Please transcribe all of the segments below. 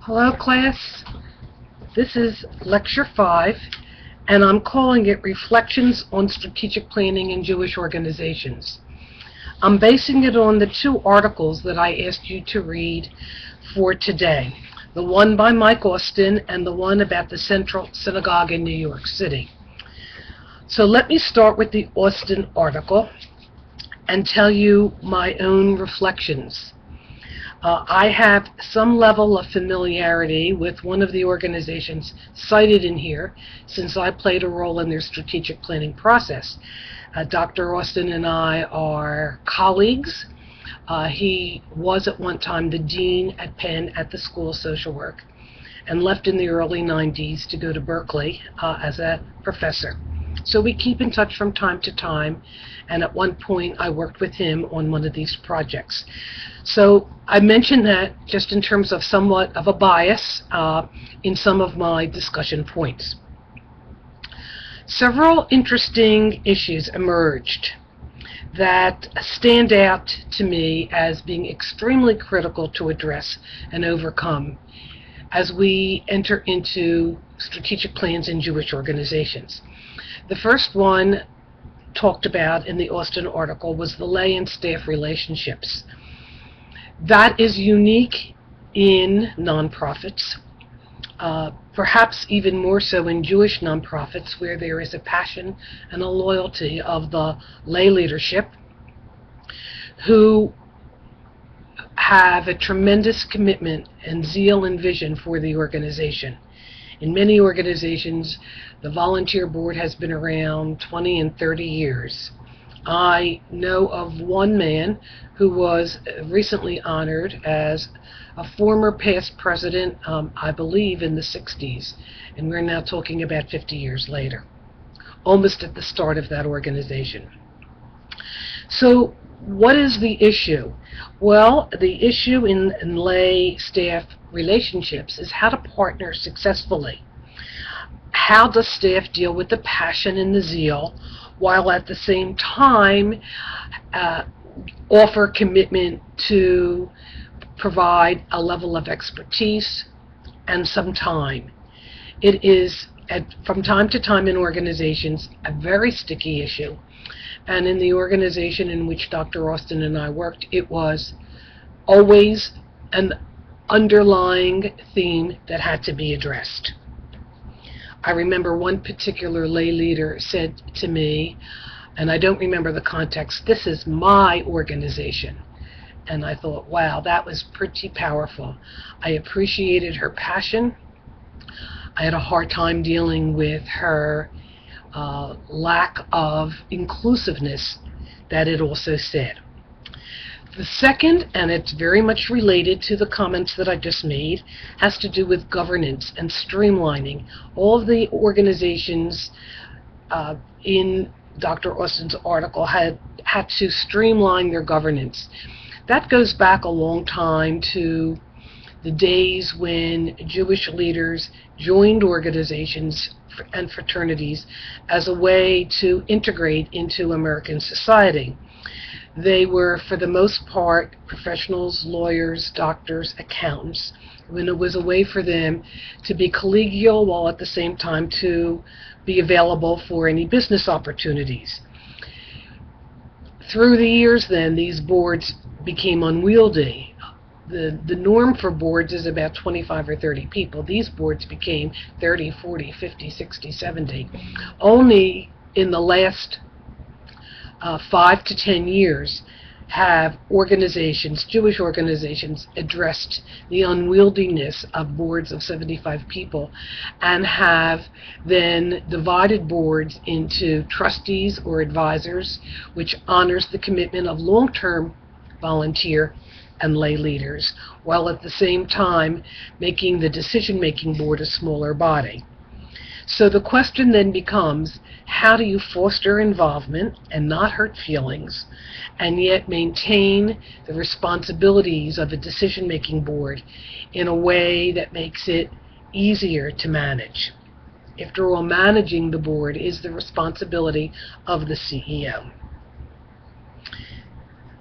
Hello class, this is lecture 5 and I'm calling it Reflections on Strategic Planning in Jewish Organizations. I'm basing it on the two articles that I asked you to read for today. The one by Mike Austin and the one about the Central Synagogue in New York City. So let me start with the Austin article and tell you my own reflections. I have some level of familiarity with one of the organizations cited in here since I played a role in their strategic planning process. Dr. Austin and I are colleagues. He was at one time the dean at Penn at the School of Social Work and left in the early 90s to go to Berkeley as a professor. So we keep in touch from time to time, and at one point I worked with him on one of these projects. So I mention that just in terms of somewhat of a bias in some of my discussion points. Several interesting issues emerged that stand out to me as being extremely critical to address and overcome as we enter into strategic plans in Jewish organizations. The first one talked about in the Austin article was the lay and staff relationships. That is unique in nonprofits, perhaps even more so in Jewish nonprofits, where there is a passion and a loyalty of the lay leadership who have a tremendous commitment and zeal and vision for the organization. In many organizations, the volunteer board has been around 20 and 30 years. I know of one man who was recently honored as a former past president, I believe in the 60s, and we're now talking about 50 years later, almost at the start of that organization. So what is the issue? Well, the issue in lay staff relationships is how to partner successfully. How does staff deal with the passion and the zeal while at the same time offer commitment to provide a level of expertise and some time? It is, from time to time in organizations, a very sticky issue. And in the organization in which Dr. Austin and I worked, it was always an underlying theme that had to be addressed. I remember one particular lay leader said to me, and I don't remember the context, "This is my organization." And I thought, wow, that was pretty powerful. I appreciated her passion. I had a hard time dealing with her lack of inclusiveness that it also said. The second, and it's very much related to the comments that I just made, has to do with governance and streamlining. All of the organizations in Dr. Austin's article had to streamline their governance. That goes back a long time to the days when Jewish leaders joined organizations and fraternities as a way to integrate into American society. They were, for the most part, professionals, lawyers, doctors, accountants, when it was a way for them to be collegial while at the same time to be available for any business opportunities. Through the years then, these boards became unwieldy. The norm for boards is about 25 or 30 people. These boards became 30, 40, 50, 60, 70. Only in the last 5 to 10 years have organizations, Jewish organizations, addressed the unwieldiness of boards of 75 people and have then divided boards into trustees or advisors, which honors the commitment of long-term volunteer and lay leaders, while at the same time making the decision-making board a smaller body. So the question then becomes, how do you foster involvement and not hurt feelings, and yet maintain the responsibilities of a decision-making board in a way that makes it easier to manage? After all, managing the board is the responsibility of the CEO.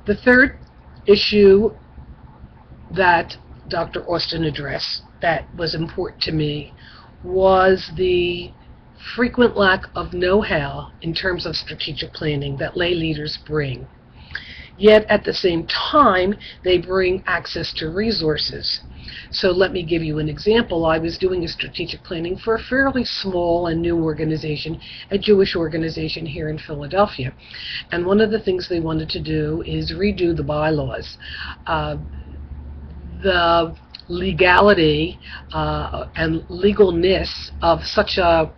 The third issue that Dr. Austin addressed that was important to me was the frequent lack of know-how in terms of strategic planning that lay leaders bring. Yet at the same time, they bring access to resources. So let me give you an example. I was doing a strategic planning for a fairly small and new organization, a Jewish organization here in Philadelphia. And one of the things they wanted to do is redo the bylaws. The legality and legalness of such a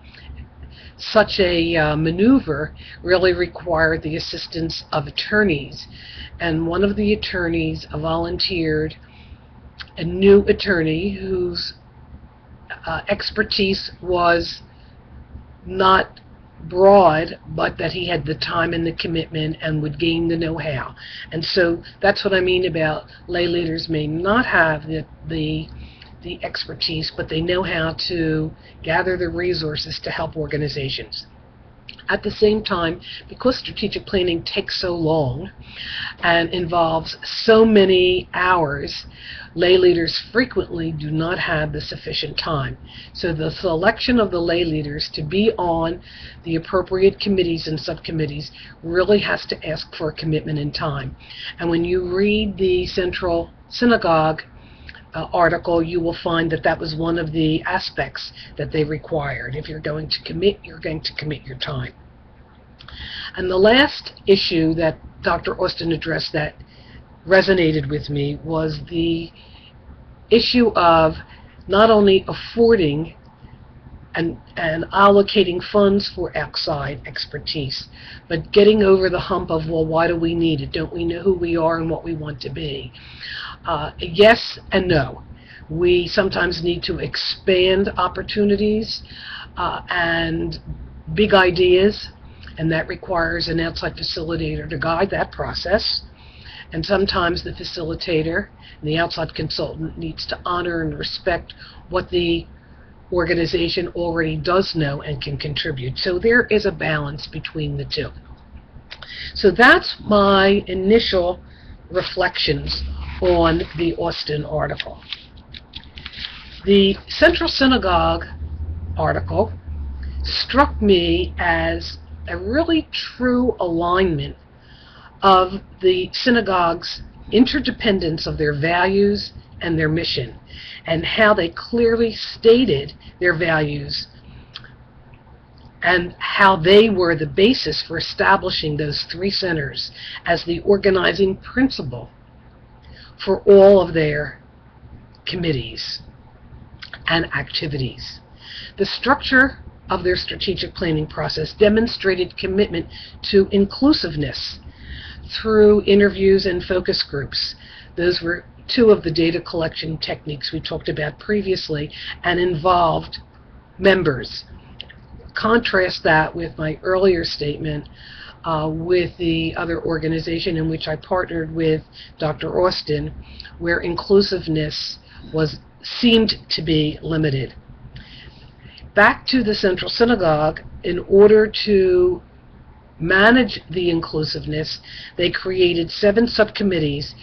maneuver really required the assistance of attorneys. And one of the attorneys volunteered a new attorney whose expertise was not broad, but that he had the time and the commitment and would gain the know-how. And so that's what I mean about lay leaders may not have the expertise, but they know how to gather the resources to help organizations. At the same time, because strategic planning takes so long and involves so many hours, lay leaders frequently do not have the sufficient time. So the selection of the lay leaders to be on the appropriate committees and subcommittees really has to ask for a commitment in time. And when you read the Central Synagogue article, you will find that that was one of the aspects that they required. If you're going to commit, you're going to commit your time. And the last issue that Dr. Austin addressed that resonated with me was the issue of not only affording and allocating funds for outside expertise, but getting over the hump of, well, why do we need it? Don't we know who we are and what we want to be? Yes and no. We sometimes need to expand opportunities and big ideas, and that requires an outside facilitator to guide that process. And sometimes the facilitator and the outside consultant needs to honor and respect what the organization already does know and can contribute. So there is a balance between the two. So that's my initial reflections on the Austin article. The Central Synagogue article struck me as a really true alignment of the synagogue's interdependence of their values and their mission, and how they clearly stated their values and how they were the basis for establishing those three centers as the organizing principle for all of their committees and activities. The structure of their strategic planning process demonstrated commitment to inclusiveness through interviews and focus groups. Those were two of the data collection techniques we talked about previously, and involved members. Contrast that with my earlier statement with the other organization in which I partnered with Dr. Austin, where inclusiveness seemed to be limited. Back to the Central Synagogue, in order to manage the inclusiveness, they created 7 subcommittees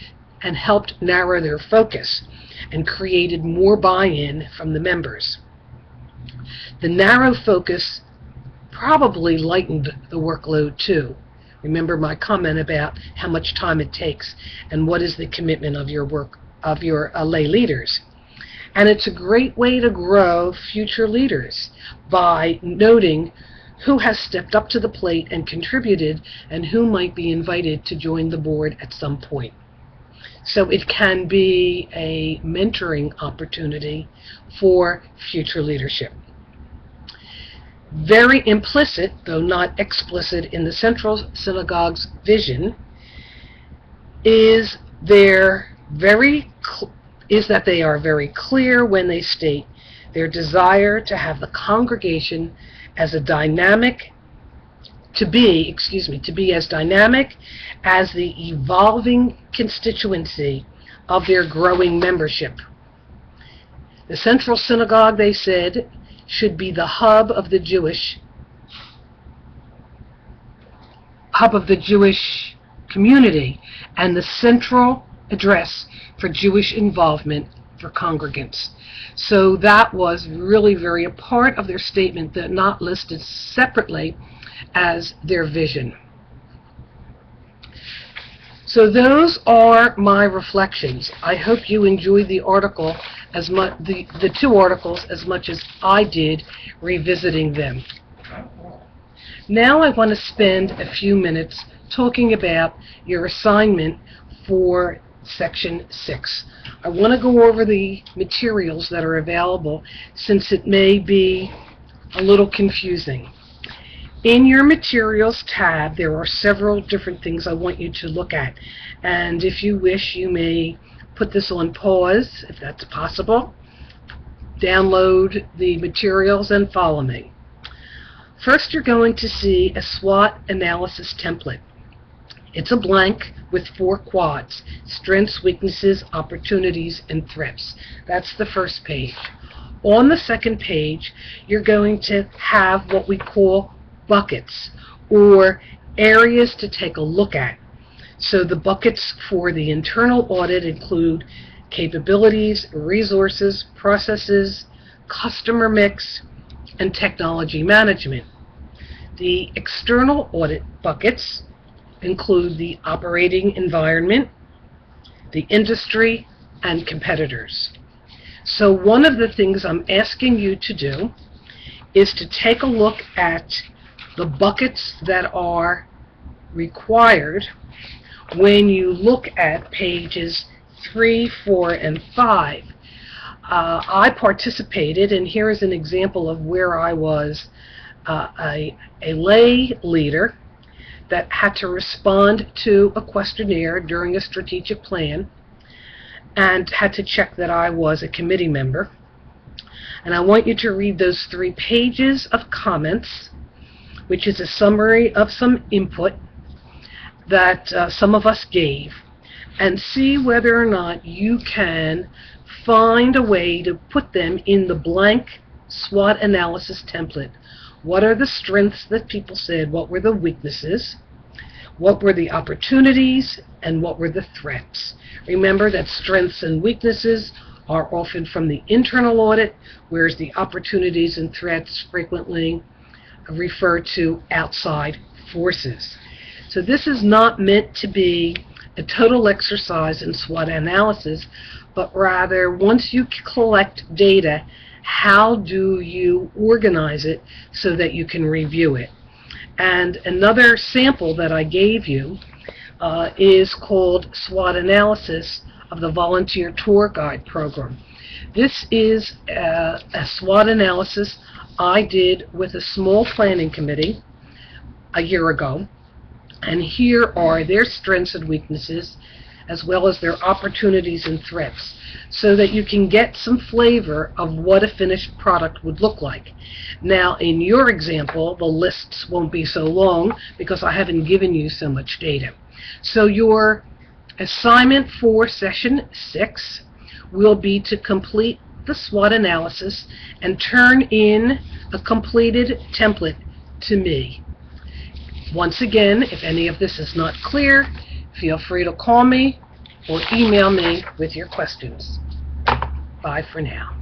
and helped narrow their focus and created more buy-in from the members. The narrow focus probably lightened the workload too. Remember my comment about how much time it takes and what is the commitment of your work, of your lay leaders. And it's a great way to grow future leaders by noting who has stepped up to the plate and contributed and who might be invited to join the board at some point. So it can be a mentoring opportunity for future leadership. Very implicit, though not explicit, in the Central Synagogue's vision is that they are very clear when they state their desire to have the congregation as to be as dynamic as the evolving constituency of their growing membership. The Central Synagogue, they said, should be the hub of the Jewish community and the central address for Jewish involvement for congregants. So that was really very a part of their statement, that not listed separately as their vision. So those are my reflections. I hope you enjoyed the article as much, the two articles, as much as I did revisiting them. Now I want to spend a few minutes talking about your assignment for Section 6. I want to go over the materials that are available, since it may be a little confusing. In your Materials tab, there are several different things I want you to look at. And if you wish, you may put this on pause, if that's possible. Download the materials and follow me. First, you're going to see a SWOT analysis template. It's a blank with 4 quads: strengths, weaknesses, opportunities, and threats. That's the first page. On the second page, you're going to have what we call buckets, or areas to take a look at. So the buckets for the internal audit include capabilities, resources, processes, customer mix, and technology management. The external audit buckets include the operating environment, the industry, and competitors. So one of the things I'm asking you to do is to take a look at the buckets that are required when you look at pages 3, 4, and 5. I participated, and here is an example of where I was a lay leader that had to respond to a questionnaire during a strategic plan, and had to check that I was a committee member. And I want you to read those 3 pages of comments, which is a summary of some input that some of us gave, and see whether or not you can find a way to put them in the blank SWOT analysis template. What are the strengths that people said? What were the weaknesses? What were the opportunities? And what were the threats? Remember that strengths and weaknesses are often from the internal audit, whereas the opportunities and threats frequently refer to outside forces. So this is not meant to be a total exercise in SWOT analysis, but rather, once you collect data, how do you organize it so that you can review it? And another sample that I gave you is called SWOT Analysis of the Volunteer Tour Guide Program. This is a SWOT analysis I did with a small planning committee a year ago, and here are their strengths and weaknesses, as well as their opportunities and threats, so that you can get some flavor of what a finished product would look like. Now, in your example, the lists won't be so long because I haven't given you so much data. So your assignment for Session 6 will be to complete the SWOT analysis and turn in a completed template to me. Once again, if any of this is not clear, feel free to call me or email me with your questions. Bye for now.